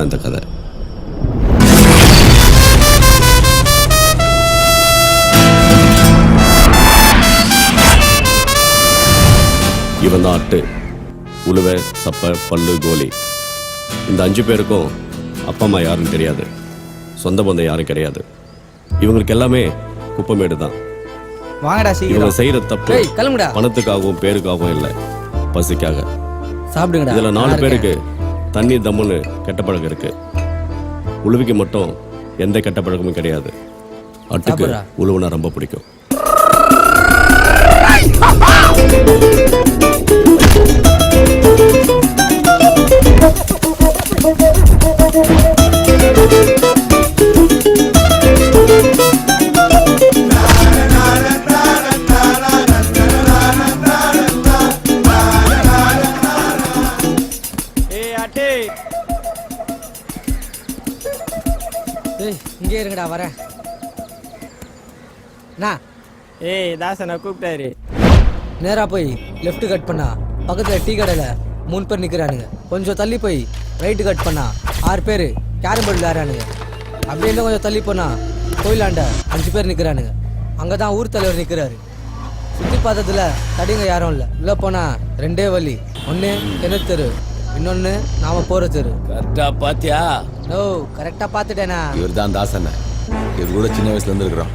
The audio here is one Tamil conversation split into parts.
இந்த கதை இவன் தான் அட்டு, உழுவை, சப்பை, பல்லு, கோலி. இந்த 5 பேருக்கும் அப்பா அம்மா யாருன்னு தெரியாது, சொந்த பந்தம் யாரும் கிடையாது. இவங்களுக்கு எல்லாமே குப்பமேடு தான். இவங்க செய்யற தப்பு பணத்துக்காகவும் பேருக்காகவும் இல்லை, பசிக்காக. இதுல 4 பேருக்கு தண்ணி தம்முன்னு கெட்ட பழக்கம் இருக்கு. உழுவிக்கு மட்டும் எந்த கெட்ட பழக்கமும் கிடையாது. அட்டுக்கு உழுவுனா ரொம்ப பிடிக்கும். இங்கே இருங்கடா, வரேன். தாசனை கூப்பிட்டாரு. நேரா போய் லெஃப்ட் கட் பண்ணா பக்கத்துல டீ கடையில 3 பேர் நிக்கிறானுங்க. கொஞ்சம் தள்ளி போய் ரைட்டு கட் பண்ணா 6 பேர் கேரம் போர்டு விளையாடுறானுங்க. அப்படியே இருந்தா கொஞ்சம் தள்ளி போனா கோயிலாண்ட 5 பேர் நிக்கிறானுங்க. அங்கதான் ஊர் தலைவர் நிக்கிறாரு. சுத்தி பார்த்ததுல தடிங்க யாரும் இல்ல. உள்ள போனா 2 வழி. ஒண்ணு கிணறு தெரு, இன்னொன்னு நாம போற தெரு. கரெக்டா பாத்தியா? ஓ, கரெக்டா பாத்துட்டேனா? இவர் தான் தாசன். இவர் கூட சின்ன வயசுல இருந்து இருக்கிறோம்.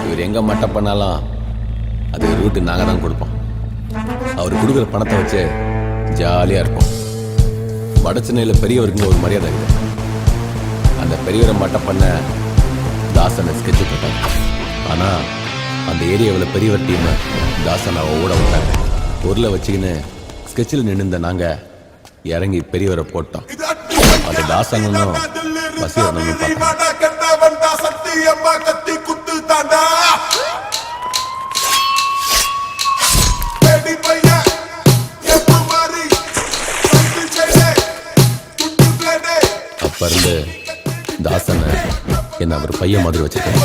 இவர் எங்க மட்ட பண்ணாலும் அது ரூட்டு நாங்க தான் கொடுப்போம். அவர் கொடுக்குற பணத்தை வச்சு ஜாலியா இருப்போம். வடச்சென்னையில பெரியவருக்கு ஒரு மரியாதை இருக்கு. அந்த பெரியவரை மட்ட பண்ண தாசனை ஸ்கெட்சு போட்டாங்க. ஆனா அந்த ஏரியாவில் பெரியவர் டீம் தாசனை ஓட விட்டாங்க. பொருளை வச்சுக்கின்னு ஸ்கெட்சில் நின்று நாங்க இறங்கி பெரியவரை போட்டோம். அந்த தாசனும் வசீகரனும் அப்ப இருந்து தாசனை என்ன அவர் பையன் மாதிரி வச்சிருக்கேன்.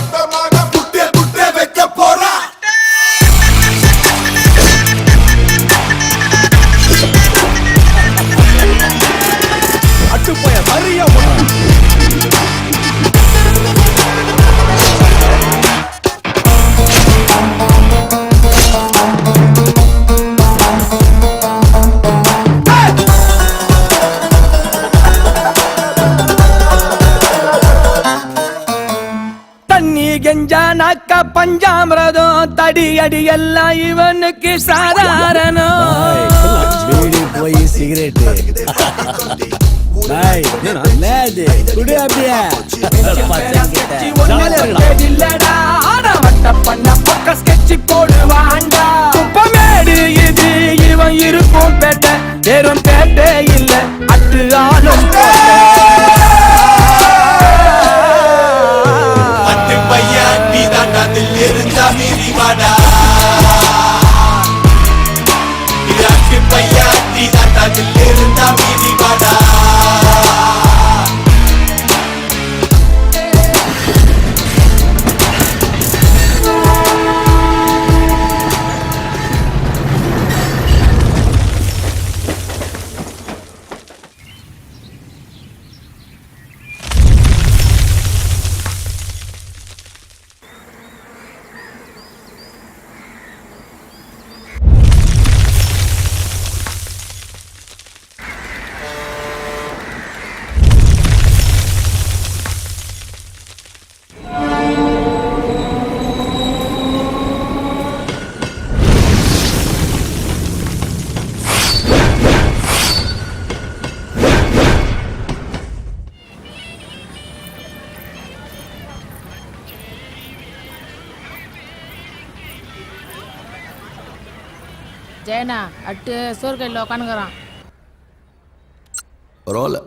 பஞ்சாமிரதம் தடி அடி எல்லாம் இவனுக்கு சாதாரணம். போய் சிகரெட் போடுவாண்டா. குப்பமேடு இது இவன் இருக்கும் பேட்டை, வெறும் பேட்டை இல்ல அட்டு ஆளும். ஜெயனா அட்டு சோறு கையில் உட்காந்துக்கிறான். பரவாயில்ல,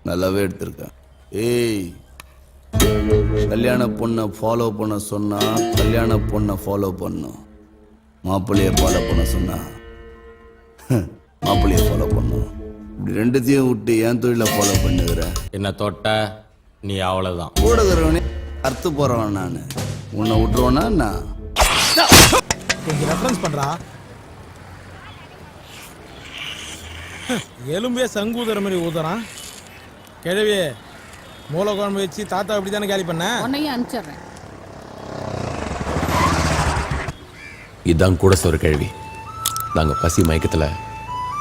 நல்லாவே எடுத்திருக்கேன். ஏய், கல்யாண பொண்ணை ஃபாலோ பண்ண சொன்னா கல்யாண பொண்ணை ஃபாலோ பண்ணும். மாப்பிள்ளைய ஃபாலோ பண்ண சொன்னா மாப்பிள்ளைய ஃபாலோ பண்ணும். இப்படி ரெண்டுத்தையும் விட்டு என் தொழிலை ஃபாலோ பண்ணுகிற என்ன தொட்ட நீ அவ்வளவுதான். கூட இருக்கிறவனே அறுத்து போறவன் நான். உன்னை விட்டுருவானா நான் ரெஃபரன்ஸ் பண்றா. எலும்பே சங்கு ஊதுற மாதிரி ஊதுறான். கிழவி மூளை குழம்பு வச்சு தாத்தா அப்படி தானே காலி பண்ண. உன்னையும் அனுப்பிச்சிடுறேன். இதான் கூட சொல்ற கேள்வி. நாங்கள் பசி மயக்கத்தில்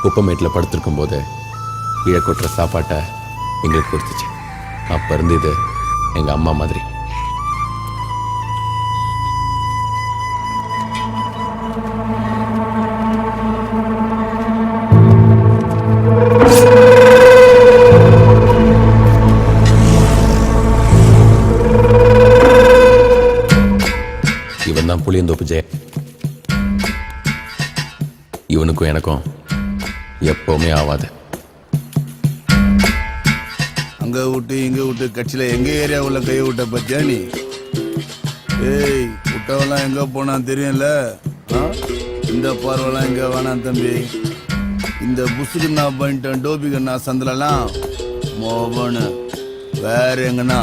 குப்பமேட்டில் படுத்திருக்கும் போது கீழே கொட்டுற சாப்பாட்டை எங்களுக்கு கொடுத்துச்சு. அப்போ இருந்து இது எங்கள் அம்மா மாதிரி. இவன் தான் புளியந்தோப்பு ஜெய. இவனுக்கும் எனக்கும் எப்பவுமே ஆவாது. அங்க விட்டு இங்க விட்டு கட்சியில எங்க ஏரியா உள்ள கை விட்ட பத்தியா நீ? ஏய், விட்டவெல்லாம் எங்க போனான்னு தெரியும்ல. இந்த பார்வெல்லாம் எங்க வேணாம் தம்பி. இந்த புசுக்குன்னா பண்ணிட்டேன் டோபிகண்ணா சந்திலலாம் மோபனு வேற எங்கன்னா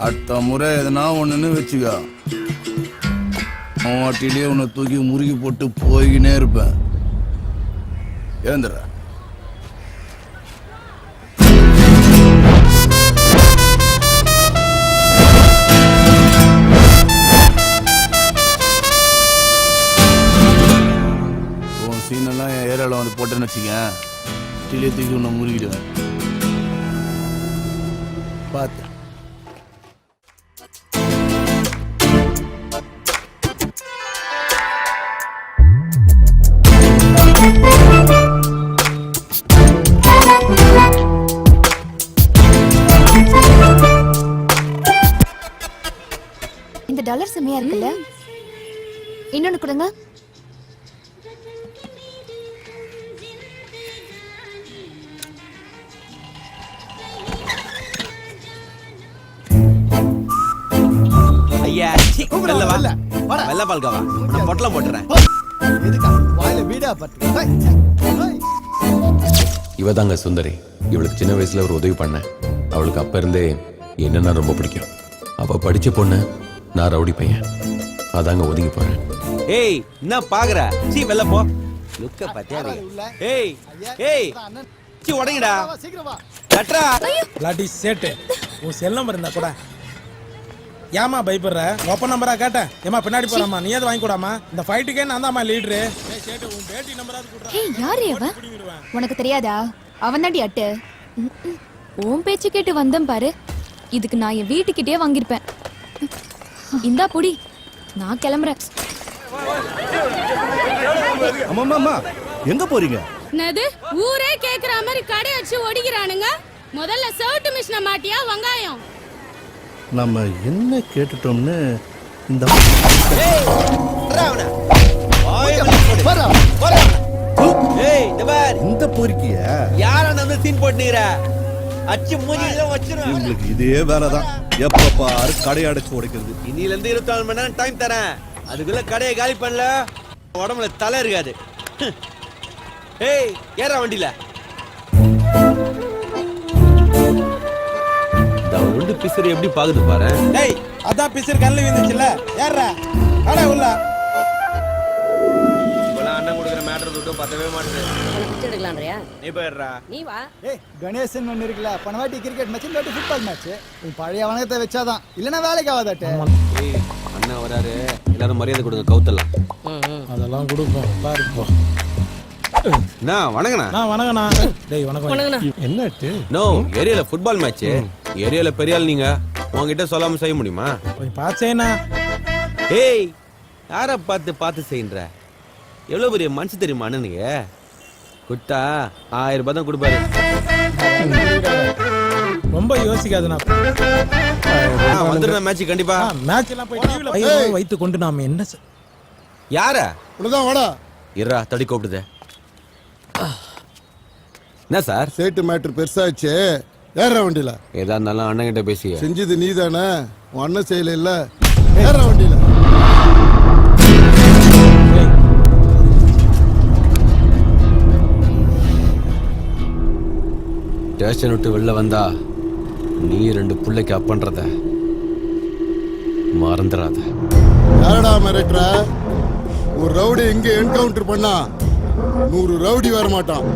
அடுத்த முறை எதனா ஒண்ணுன்னு வச்சுக்க, வாட்டிலேயே உன்னை தூக்கி முறுகி போட்டு போய்கினே இருப்பேன். ஏந்திர உன் சீனெல்லாம் என் ஏரியாவில் வந்து போட்டேன்னு வச்சுக்கேன், டிலே தூக்கி உன்னை முறுகிடுவேன். பார்த்து இந்த டாலர் செம்மையா இருக்குல்ல? இன்னொன்னு கொடுங்க. ஐயா வெள்ள பால்காவா நான் பொட்டலம் போட்டுறேன். இவ தாங்க சுந்தரி. இவளுக்கு சின்ன வயசுல ஒரு உதவி பண்ணேன். அவளுக்கு அப்ப இருந்தே என்னன்னா ரொம்ப பிடிக்கும். அவ படிச்ச பொண்ணு, நான் ரவுடி பையன். அதாங்க ஒதுங்கி போறேன். ஏய் என்ன பாக்குற? சீ வெள்ள போ. லுக்க பாத்தியா? ஏய் ஏய் சீ உடைங்கடா. கட்றா. லாட்டி சேட்டு உன் செல் நம்பர் இருந்தா கூட. ஏமா பயப்படுற? ஓப்பன் நம்பரா கேட்டேன். ஏமா பின்னாடி போறாமா, நீ ஏதாவது வாங்கி கூடாமா? இந்த ஃபைட்டுக்கே நான் தான்மா லீடரு. ஏய் சேட்டு உன் பேட்டி நம்பராவது குடுறா. ஏய் யாரு அவன்? உனக்கு தெரியாதா? அவன் தாண்டி அட்டு. உன் பேச்சு கேட்டு வந்தேன் பாரு. இதுக்கு நான் என் வீட்டுக்கிட்டே வாங்கியிருப்பேன். இந்தா புடி, நான் கிளம்புறேன். அம்மா எங்க போறீங்க? என்னது ஊரே கேக்குற மாதிரி கடை வச்சு ஒடிக்கிறானுங்க. முதல்ல சவுட்டு மிஷின மாட்டியா வெங்காயம்? நம்ம என்ன கேட்டுட்டோம்னு இந்த இந்த பொறுக்கிய யாரா நம்ம சீன் போட்டுற? அச்சு மூஞ்சில வச்சிரும். உங்களுக்கு இதே வேலைதான். எப்ப பாரு கடை அடைச்சு உடைக்கிறது. இன்னில இருந்து 24 மணி நேரம் டைம் தரேன். அதுக்குள்ள கடையை காலி பண்ணல உடம்புல தலை இருக்காது. ஏய் ஏறா வண்டியில. ரெண்டு பிசர் எப்படி பாக்குது பாரு. டேய் அதான் பிசர் கல்ல விழுந்துச்சுல. ஏறா அட உள்ள. இப்பலாம் அண்ணன் குடுக்குற மேட்டர் மட்டும் பத்தவே மாட்டேங்குது. எடுக்கலாம்றியா? நீ போயிடுறா. நீ வா. ஏய் கணேசன் ஒன்று இருக்குல்ல, போன வாட்டி கிரிக்கெட் மேட்ச், இந்த வாட்டி ஃபுட்பால் மேட்ச். உன் பழைய வணக்கத்தை வச்சாதான், இல்லைன்னா வேலைக்கு ஆகாதாட்டே. ஏய் அண்ணன் வராரு, எல்லாரும் மரியாதை கொடுங்க, கவுத்தலாம். அதெல்லாம் கொடுப்போம் பாரு போ. என்ன வணங்கண்ணா? நான் வணங்கண்ணா. டேய் வணக்கம். என்னட்டு? நோ ஏரியால ஃபுட்பால் மேட்ச். ஏரியால பெரிய ஆள் நீங்க, உங்ககிட்ட சொல்லாம செய்ய முடியுமா? கொஞ்சம் பாச்சேனா. ஏய் யார பார்த்து செய்யற? எவ்வளவு பெரிய மனுஷன் தெரியுமா அண்ணனுக்கு? குட்டா 1000 ரூபாய் தான் கொடுப்பாரு. ரொம்ப யோசிக்காதுண்ணா. வந்துடுறேன் மேட்ச் கண்டிப்பா. மேட்ச் எல்லாம் போய் டிவில வைத்து கொண்டு நாம என்ன யார உனதான் வாடா. இருடா தடி கூப்பிடுதே. என்ன சார்? சேட்டு மேட்ரு பெருசாச்சு. ஏற வண்டியில. ஏதா இருந்தாலும் அண்ணன் கிட்ட பேசி செஞ்சது நீ தானே, உன் அண்ணன் செய்யல இல்ல. ஏற வண்டியில. ஸ்டேஷன் விட்டு வெளில வந்தா நீ 2 பிள்ளைக்கு அப்பன்றத மறந்துடாத. யாரடா மிரட்டுற? ஒரு ரவுடி எங்க என்கவுண்டர் பண்ணா 100 ரவுடி வர மாட்டான்.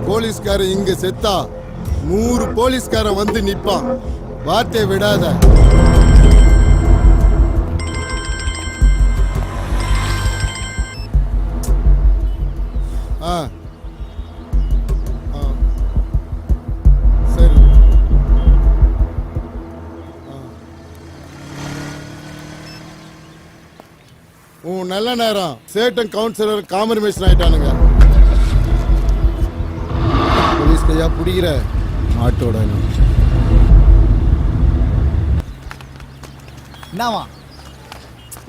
போலீஸ்காரன் இங்க செத்தா 100 போலீஸ்காரன் வந்து நிப்பான். வார்த்தை விடாத. ஆ சரி. உன் நல்ல நேரம். சேட்டன் கவுன்சிலர் காம்ப்ரமைஸ் ஆயிட்டானுங்க. போலீஸ் கையா பிடிக்கிற மாட்டோட என்னவா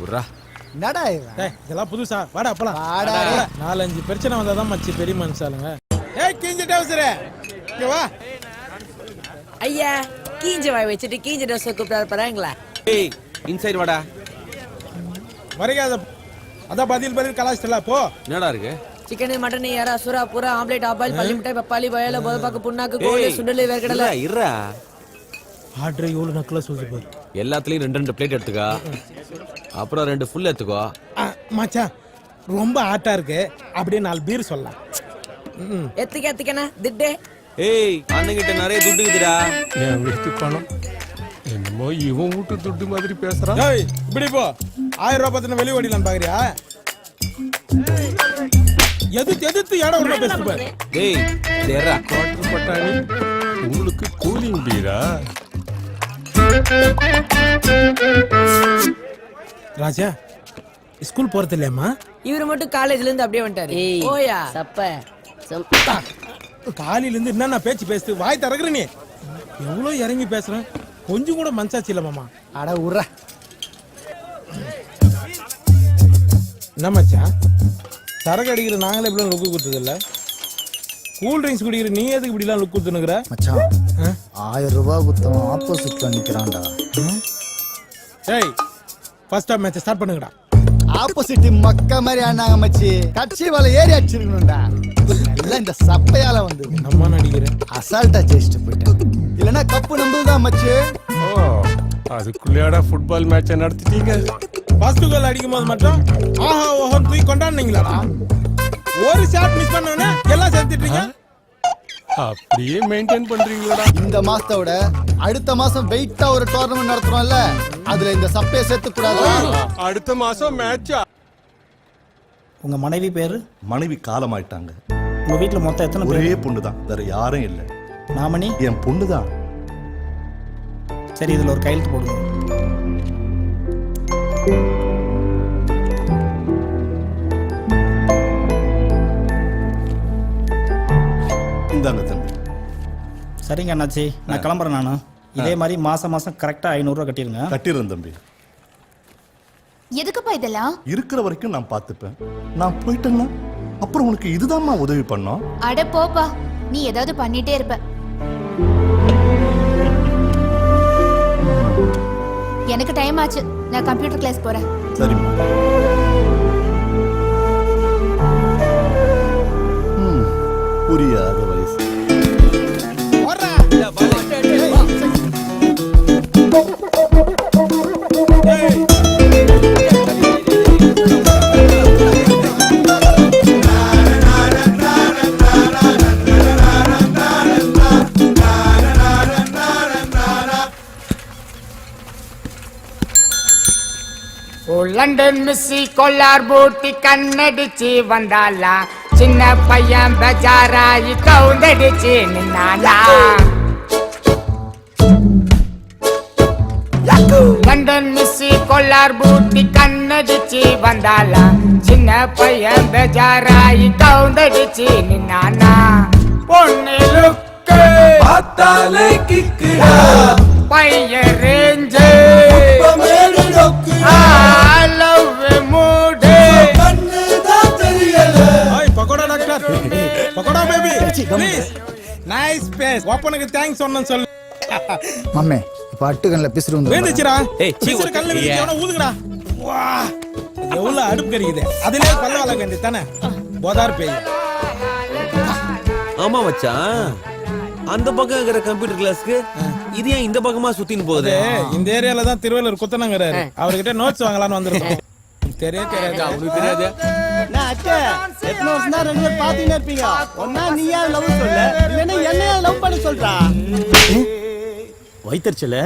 உர்ரா என்னடா இவன்? டேய் இதெல்லாம் புதுசா வாடா போலாம். வாடா. 4-5 பிரச்சனை வந்தாதான் மச்சி பெரிய மனுஷாலுங்க. ஏய் கீஞ்ச டவுசரே இங்க வா. ஐயா கீஞ்ச வாய் வச்சுட்டு கீஞ்ச ட்ரெஸ் கூப்பிட்டாரு பாருங்களா. ஏய் இன்சைட் வாடா. வரையாத அதான் பதில் கலாச்சிட்டல போ. என்னடா இருக்கு? சிக்கன் மட்டன் எறா சுறா புறா ஆம்லெட் ஆபாயில் பள்ளி மிட்டாய் பப்பாளி வயல போதப்பாக்கு புண்ணாக்கு கோழி சுண்டல் வேர்க்கடலை. இருடா. ஆர்டர் எவ்வளவு நக்கலா சொல்லுது பாரு. எல்லாத்துலயும் 2 பிளேட் எடுத்துக்கோ. அப்புறம் 2 ஃபுல் எடுத்துக்கோ. மச்சான் ரொம்ப ஆட்டா இருக்கு. அப்படியே 4 பீர் சொல்லலாம். எத்துக்கண்ணா திட்டே. ஏய் அண்ணங்கிட்ட நிறைய துட்டு இருக்குதுடா. என் வீட்டு பணம் என்னமோ இவன் வீட்டு துட்டு மாதிரி பேசுறான். ஏய் இப்படி போ. 1000 ரூபாய் பத்தின வெளிய ஓடிலாம் பாக்குறியா? எதிர்த்து இடம் உள்ள பேசு பாரு. டேய் தேரா குவார்டர் பட்டாணி உங்களுக்கு கூலிங் பீரா? ராஜா ஸ்கூல் போறது இல்லையம்மா? இவரு மட்டும் காலேஜ்ல இருந்து அப்படியே வந்துட்டாரு. ஓயா சப்ப காலையில இருந்து என்னென்ன பேச்சு பேசுது. வாய் திறக்குற நீ. எவ்வளவு இறங்கி பேசுறேன். கொஞ்சம் கூட மனசாச்சு இல்ல மாமா. அட உர்ற. என்ன மச்சான் சரக்கு அடிக்கிற நாங்களே இப்படி லுக்கு கொடுத்தது இல்ல. கூல் ட்ரிங்க்ஸ் குடிக்கிற நீ எதுக்கு இப்படி எல்லாம் லுக் கொடுத்துனுக்குற? மச்சான் 1000 ரூபாய் குத்தம் ஆப்போசிட்ல நிக்கிறான்டா. ஏய் ஃபர்ஸ்ட் ஆஃப் மேட்ச் ஸ்டார்ட் பண்ணுங்கடா. ஆப்போசிட் மக்க மாதிரி ஆனாங்க மச்சி. கட்சி வலை ஏறி அடிச்சிருக்கணும்டா. எல்லாம் இந்த சப்பையால வந்து நம்ம நடிக்கிறேன். அசால்ட்டா ஜெயிச்சிட்டு போயிட்டேன். இல்லனா கப்பு நம்புதான் மச்சி. ஓ அதுக்குள்ளேடா ஃபுட்பால் மேட்சை நடத்திட்டீங்க. ஃபர்ஸ்ட் கோல் அடிக்கும் போது மட்டும் ஆஹா ஓஹோன்னு தூக்கி கொண்டாடுனீங்களாடா. ஒரு ஷாட் மிஸ் பண்ணவனே எல்லாம் சேர்த்துட்டீங்க. அப்படியே மெயின்டைன் பண்றீங்களா? இந்த மாசத்தோட அடுத்த மாசம் வெயிட்டா ஒரு டோர்னமெண்ட் நடத்துறோம்ல, அதுல இந்த சப்பையை சேர்த்து கூடாது. அடுத்த மாசம் மேட்சா? உங்க மனைவி பேரு? மனைவி காலமாயிட்டாங்க. உங்க வீட்டுல மொத்தம் எத்தனை பேர்? ஒரே பொண்ணு தான், வேற யாரும் இல்லை. நாமனி? என் பொண்ணு தான். சரி இதுல ஒரு கையெழுத்து போடுங்க. இந்தாங்க தம்பி. சரிங்க அண்ணாச்சி நான் கிளம்புறேன். நானும் இதே மாதிரி மாசம் கரெக்டா 500 ரூபாய் கட்டிருங்க. கட்டிடுறேன் தம்பி. எதுக்குப்பா இதெல்லாம்? இருக்கிற வரைக்கும் நான் பார்த்துப்பேன். நான் போயிட்டேன்னா அப்புறம் உனக்கு இதுதான்மா உதவி பண்ணோம். அட போப்பா, நீ ஏதாவது பண்ணிட்டே இருப்ப. எனக்கு டைம் ஆச்சு, நான் கம்ப்யூட்டர் கிளாஸ் போறேன். சரிம்மா. புரியாத வயசு. லண்டன் மிஸ்ஸி கொள்ளார் பூட்டி கண்ணடிச்சு வந்தாலா. சின்ன பையன் பஜாராயி கவுந்தடிச்சு நின்னாலா. லண்டன் மிஸ்ஸி கொள்ளார் பூட்டி கண்ணடிச்சு வந்தாலா. சின்ன பையன் பஜாராயி கவுந்தடிச்சு நின்னானா. பொண்ணு லுக்கு பார்த்தாலே கிக்குடா. பையன் range pakoda doctor. Pakoda baby please. Nice face. ஓப்பனுக்கு தேங்க்ஸ் சொன்னேன்னு சொல்லு. மம்மே இப்ப அட்டுகன்ல பிசுறு வந்து வேந்துச்சுடா. ஏய் பிசுறு கல்ல விதிச்சவன ஊதுங்கடா. வா எவ்வளவு அடுப்பு கறிக்குது. அதிலே பல்ல வள வேண்டி தானே போதார் பேய். ஆமா மச்சான் அந்த பக்கம் இருக்கிற கம்ப்யூட்டர் கிளாஸ்க்கு இது ஏன் இந்த பக்கமா சுத்தின்னு போகுது? இந்த ஏரியால தான் திருவள்ளூர் குத்தனங்கறாரு. அவர்கிட்ட நோட்ஸ் வாங்கலாம்னு வந்திருக்கோம். தெரியாது அவனுக்கு தெரியாது. நான் அத்தை எத்தனை வருஷம் தான் 2 பேரும் பாத்துக்கிட்டே இருப்பீங்க ஒன்னா நீயா லவ் சொல்ல இல்லன்னா என்னையா லவ் பண்ண சொல்றா வைத்தறிச்சல